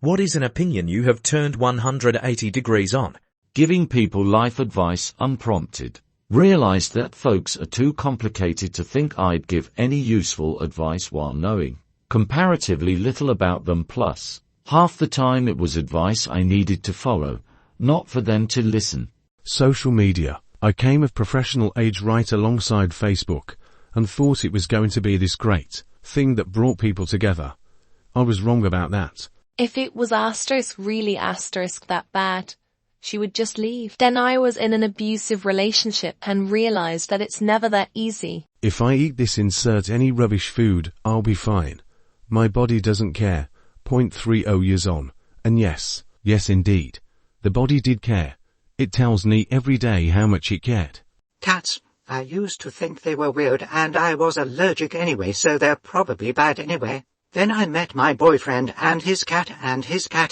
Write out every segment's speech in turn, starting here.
What is an opinion you have turned 180 degrees on? Giving people life advice unprompted. Realized that folks are too complicated to think I'd give any useful advice while knowing comparatively little about them, plus half the time it was advice I needed to follow, not for them to listen. Social media. I came of professional age right alongside Facebook and thought it was going to be this great thing that brought people together. I was wrong about that. If it was really that bad, she would just leave. Then I was in an abusive relationship and realized that it's never that easy. If I eat this insert any rubbish food, I'll be fine. My body doesn't care. 0.30 years on. And yes indeed. The body did care. It tells me every day how much it cared. Cats. I used to think they were weird and I was allergic anyway, so they're probably bad anyway. Then I met my boyfriend and his cat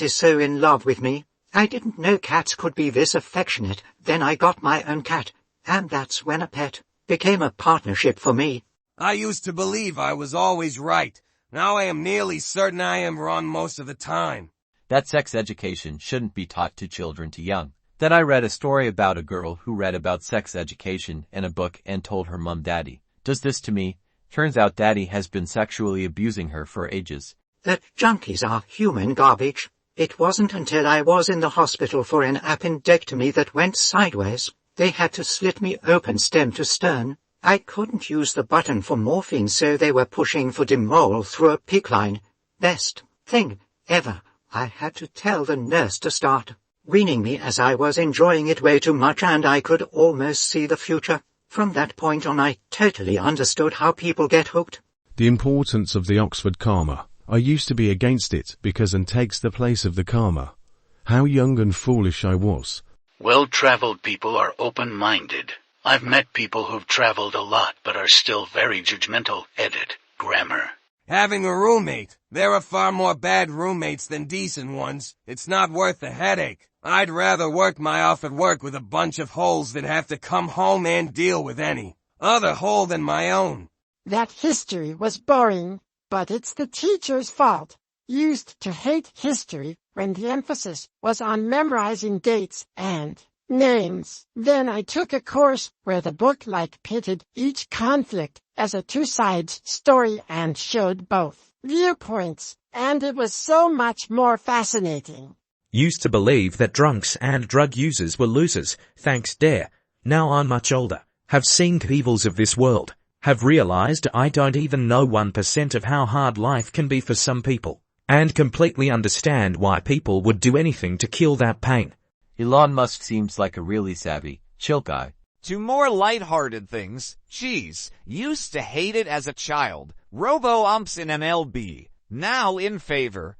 is so in love with me. I didn't know cats could be this affectionate. Then I got my own cat, and that's when a pet became a partnership for me. I used to believe I was always right. Now I am nearly certain I am wrong most of the time. That sex education shouldn't be taught to children too young. Then I read a story about a girl who read about sex education in a book and told her daddy does this to me. Turns out daddy has been sexually abusing her for ages. The junkies are human garbage. It wasn't until I was in the hospital for an appendectomy that went sideways. They had to slit me open stem to stern. I couldn't use the button for morphine, so they were pushing for Dimol through a PICC line. Best thing ever. I had to tell the nurse to start weaning me as I was enjoying it way too much and I could almost see the future. From that point on I totally understood how people get hooked. The importance of the Oxford Karma. I used to be against it because it takes the place of the karma. How young and foolish I was. Well-traveled people are open-minded. I've met people who've traveled a lot but are still very judgmental. Edit. Grammar. Having a roommate. There are far more bad roommates than decent ones. It's not worth the headache. I'd rather work my off at work with a bunch of holes than have to come home and deal with any other hole than my own. That history was boring, but it's the teacher's fault. Used to hate history when the emphasis was on memorizing dates and names. Then I took a course where the book pitted each conflict as a two-sides story and showed both viewpoints, and it was so much more fascinating. Used to believe that drunks and drug users were losers, thanks Dare. Now I'm much older, have seen the evils of this world, have realized I don't even know 1% of how hard life can be for some people, and completely understand why people would do anything to kill that pain. Elon Musk seems like a really savvy, chill guy. To more light-hearted things, cheese. Used to hate it as a child. Robo-umps in MLB. Now in favor.